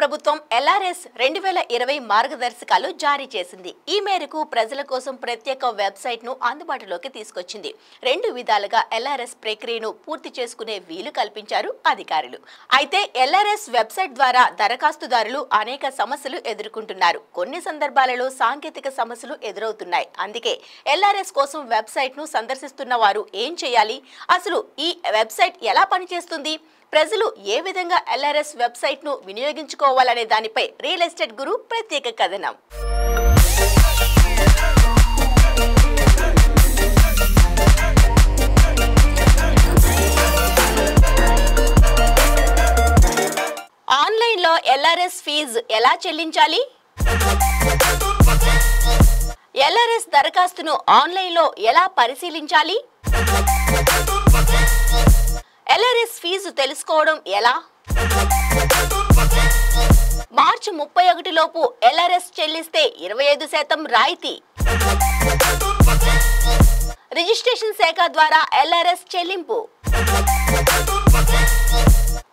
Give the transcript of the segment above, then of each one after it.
ప్రభుత్వం ఎల్ఆర్ఎస్ 2020 మార్గదర్శకాలు జారీ చేసింది. ఈ మేరకు ప్రజల కోసం ప్రత్యేక వెబ్సైట్ ను అందుబాటులోకి తీసుకొచ్చింది. రెండు విధాలుగా ఎల్ఆర్ఎస్ ప్రక్రియను పూర్తి చేసుకునే వీలు కల్పించారు అధికారులు. అయితే ఎల్ఆర్ఎస్ వెబ్సైట్ ద్వారా దరఖాస్తుదారులు అనేక సమస్యలు ఎదుర్కొంటున్నారు. కొన్ని సందర్భాలలో సాంకేతిక సమస్యలు ఎదురవుతున్నాయి. అందుకే ఎల్ఆర్ఎస్ కోసం వెబ్సైట్ ను సందర్శిస్తున్న వారు ఏం చేయాలి? అసలు ఈ వెబ్సైట్ ఎలా పనిచేస్తుంది? ప్రజలు ఏ విధంగా ఎల్ఆర్ఎస్ వెబ్సైట్ ను వినియోగించుకోవాలనే దానిపై రియల్ ఎస్టేట్ గురు ప్రత్యేక కథనం. ఆన్లైన్ లో ఎల్ఆర్ఎస్ ఫీజు ఎలా చెల్లించాలి? ఎల్ఆర్ఎస్ దరఖాస్తును ఆన్లైన్ లో ఎలా పరిశీలించాలి? ఎల్ఆర్ఎస్ ఫీజు తెలుసుకోవడం ఎలా? మార్చి 31 లోపు ఎల్ఆర్ఎస్ చెల్లిస్తే 25% రాయితీ. రిజిస్ట్రేషన్ శాఖ ద్వారా ఎల్ఆర్ఎస్ చెల్లింపు.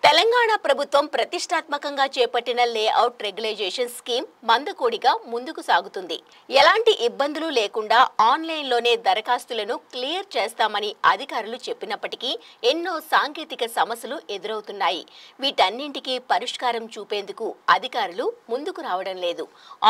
తెలంగాణ ప్రభుత్వం ప్రతిష్టాత్మకంగా చేపట్టిన లేఅవుట్ రెగ్యులైజేషన్ స్కీమ్ మందకోడిగా ముందుకు సాగుతుంది. ఎలాంటి ఇబ్బందులు లేకుండా ఆన్లైన్లోనే దరఖాస్తులను క్లియర్ చేస్తామని అధికారులు చెప్పినప్పటికీ ఎన్నో సాంకేతిక సమస్యలు ఎదురవుతున్నాయి. వీటన్నింటికీ పరిష్కారం చూపేందుకు అధికారులు ముందుకు రావడం లేదు.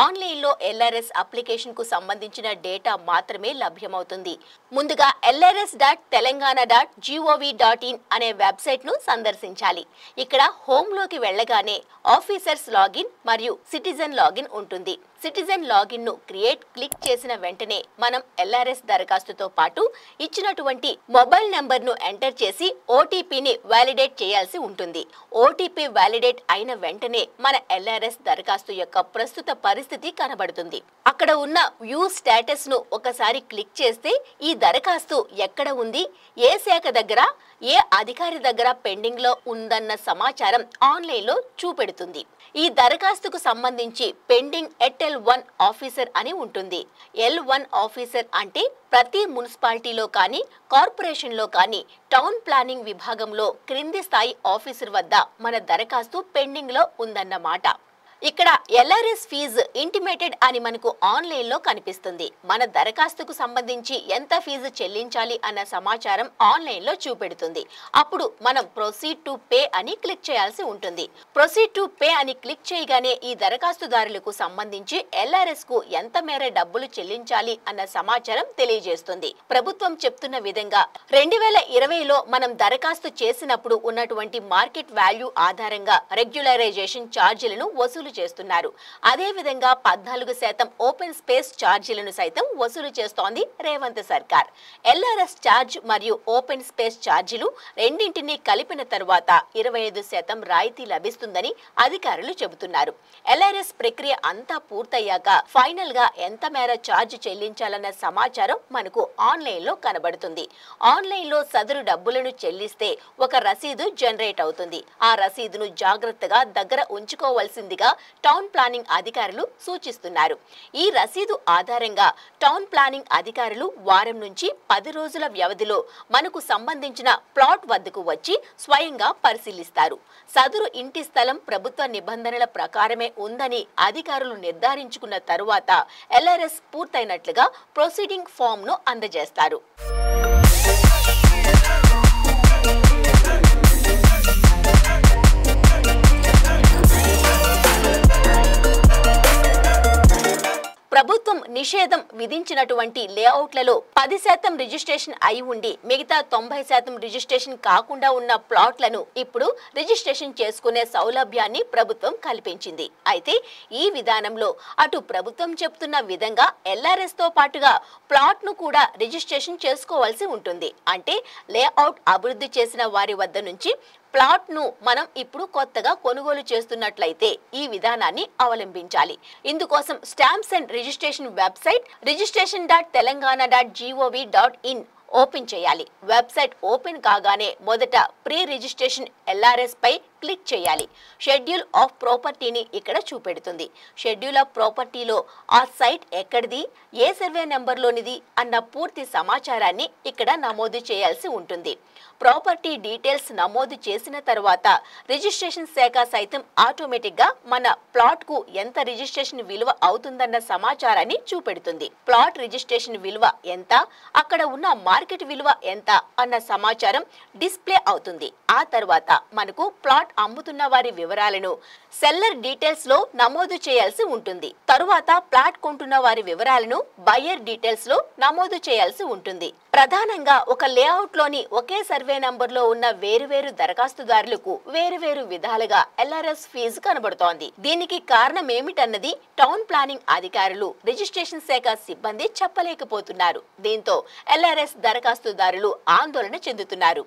ఆన్లైన్లో ఎల్ఆర్ఎస్ అప్లికేషన్ కు సంబంధించిన డేటా మాత్రమే లభ్యమవుతుంది. ముందుగా LRS.telangana.gov.in అనే వెబ్సైట్ ను సందర్శించాలి. ఇక్కడ హోమ్ లోకి వెళ్ళగానే ఆఫీసర్స్ లాగిన్ మరియు సిటిజన్ లాగిన్ ఉంటుంది. సిటిజన్ లాగిన్ ను క్లిక్ చేసిన వెంటనే మనం ఎల్ఆర్ఎస్ దరఖాస్తుతో పాటు ఇచ్చినటువంటి మొబైల్ నెంబర్ ను ఎంటర్ చేసి ఓటీపీని వ్యాలిడేట్ చేయాల్సి ఉంటుంది. ఓటీపీ వ్యాలిడేట్ అయిన వెంటనే మన ఎల్ఆర్ఎస్ దరఖాస్తు యొక్క ప్రస్తుత పరిస్థితి కనబడుతుంది. అక్కడ ఉన్న వ్యూ స్టేటస్ ను ఒకసారి క్లిక్ చేస్తే ఈ దరఖాస్తు ఎక్కడ ఉంది, ఏ శాఖ దగ్గర, ఏ అధికారి దగ్గర పెండింగ్ లో ఉందన్న సమాచారం ఆన్లైన్ లో చూపెడుతుంది. ఈ దరఖాస్తుకు సంబంధించి పెండింగ్ ఎట్ L1 ఆఫీసర్ అని ఉంటుంది. L1 ఆఫీసర్ అంటే ప్రతి మున్సిపాలిటీలో కానీ కార్పొరేషన్ లో కానీ టౌన్ ప్లానింగ్ విభాగంలో క్రింది స్థాయి ఆఫీసర్ వద్ద మన దరఖాస్తు పెండింగ్ లో ఉందన్నమాట. ఇక్కడ ఎల్ఆర్ఎస్ ఫీజు ఇంటిమేటెడ్ అని మనకు ఆన్లైన్ లో కనిపిస్తుంది. మన దరఖాస్తుకు సంబంధించి ఎంత ఫీజు చెల్లించాలి అన్న సమాచారం ఆన్లైన్ లో చూపెడుతుంది. అప్పుడు మనం ప్రొసీడ్ టు పే అని క్లిక్ చేయాల్సి ఉంటుంది. ప్రొసీడ్ టు పే అని క్లిక్ చేయగానే ఈ దరఖాస్తుదారులకు సంబంధించి ఎల్ఆర్ఎస్ కు ఎంత మేర డబ్బులు చెల్లించాలి అన్న సమాచారం తెలియజేస్తుంది. ప్రభుత్వం చెప్తున్న విధంగా 2020లో మనం దరఖాస్తు చేసినప్పుడు ఉన్నటువంటి మార్కెట్ వాల్యూ ఆధారంగా రెగ్యులరైజేషన్ ఛార్జీలను వసూలు చేస్తున్నారు. అదే విధంగా 14% ఓపెన్ స్పేస్ ఛార్జీలను సైతం వసూలు చేస్తోంది రేవంత్ సర్కార్. ఎల్ఆర్ఎస్ ఛార్జ్ మరియు ఓపెన్ స్పేస్ ఛార్జీలు రెండింటినీ కలిపిన తరువాత 25% రాయితీ లభిస్తుందని అధికారులు చెబుతున్నారు. ఎల్ఆర్ఎస్ ప్రక్రియ అంతా పూర్తయ్యాక ఫైనల్ గా ఎంత మేర ఛార్జ్ చెల్లించాలన్న సమాచారం మనకు ఆన్లైన్ లో కనబడుతుంది. ఆన్లైన్ లో సదరు డబ్బులను చెల్లిస్తే ఒక రసీదు జనరేట్ అవుతుంది. ఆ రసీదును జాగ్రత్తగా దగ్గర ఉంచుకోవాల్సిందిగా టౌన్ ప్లానింగ్ అధికారులు సూచిస్తున్నారు. ఈ రసీదు ఆధారంగా టౌన్ ప్లానింగ్ అధికారులు వారం నుంచి 10 రోజుల వ్యవధిలో మనకు సంబంధించిన ప్లాట్ వద్దకు వచ్చి స్వయంగా పరిశీలిస్తారు. సదరు ఇంటి స్థలం ప్రభుత్వ నిబంధనల ప్రకారమే ఉందని అధికారులు నిర్ధారించుకున్న తరువాత ఎల్ఆర్ఎస్ పూర్తయినట్లుగా ప్రొసీడింగ్ ఫామ్ ను అందజేస్తారు. ప్రభుత్వం నిషేధం విధించినటువంటి లేఅవుట్లలో 10% రిజిస్ట్రేషన్ అయి ఉండి మిగతా 90% రిజిస్ట్రేషన్ కాకుండా ఉన్న ప్లాట్లను ఇప్పుడు రిజిస్ట్రేషన్ చేసుకునే సౌలభ్యాన్ని ప్రభుత్వం కల్పించింది. అయితే ఈ విధానంలో అటు ప్రభుత్వం చెప్తున్న విధంగా ఎల్ఆర్ఎస్ తో పాటుగా ప్లాట్ ను కూడా రిజిస్ట్రేషన్ చేసుకోవాల్సి ఉంటుంది. అంటే లేఅవుట్ అభివృద్ధి చేసిన వారి వద్ద నుంచి ప్లాట్ ను మనం ఇప్పుడు కొత్తగా కొనుగోలు చేస్తున్నట్లయితే ఈ విధానాన్ని అవలంబించాలి. ఇందుకోసం stamps and registration website registration.telangana.gov.in open చేయాలి. వెబ్సైట్ ఓపెన్ కాగానే మొదట ప్రీ రిజిస్ట్రేషన్ ఎల్ఆర్ఎస్ పై క్లిక్ చేయాలి. షెడ్యూల్ ఆఫ్ ప్రాపర్టీని ఇక్కడ చూపెడుతుంది. షెడ్యూల్ ఆఫ్ ప్రాపర్టీలో ఆ సైట్ ఎక్కడిది, ఏ సర్వే నెంబర్లోనిది అన్న పూర్తి సమాచారాన్ని ఇక్కడ నమోదు చేయాల్సి ఉంటుంది. ప్రాపర్టీ డీటెయిల్స్ నమోదు చేసిన తర్వాత రిజిస్ట్రేషన్ శాఖ సైతం ఆటోమేటిక్గా మన ప్లాట్కు ఎంత రిజిస్ట్రేషన్ విలువ అవుతుందన్న సమాచారాన్ని చూపెడుతుంది. ప్లాట్ రిజిస్ట్రేషన్ విలువ ఎంత, అక్కడ ఉన్న మార్కెట్ విలువ ఎంత అన్న సమాచారం డిస్ప్లే అవుతుంది. ఆ తర్వాత మనకు ప్లాట్ అమ్ముతున్న వారి వివరాలను సెల్లర్ డీటెయిల్స్ లో నమోదు చేయాల్సి ఉంటుంది. తరువాత ప్లాట్ కొంటున్న వారి వివరాలను బయ్యర్ డీటెయిల్స్ లో నమోదు చేయాల్సి ఉంటుంది. ప్రధానంగా ఒక లేఅవుట్ లోని ఒకే సర్వే నంబర్ లో ఉన్న వేరువేరు దరఖాస్తుదారులకు వేరువేరు విధాలుగా ఎల్ఆర్ఎస్ ఫీజు కనబడుతోంది. దీనికి కారణం ఏమిటన్నది టౌన్ ప్లానింగ్ అధికారులు, రిజిస్ట్రేషన్ శాఖ సిబ్బంది చెప్పలేకపోతున్నారు. దీంతో ఎల్ఆర్ఎస్ దరఖాస్తుదారులు ఆందోళన చెందుతున్నారు.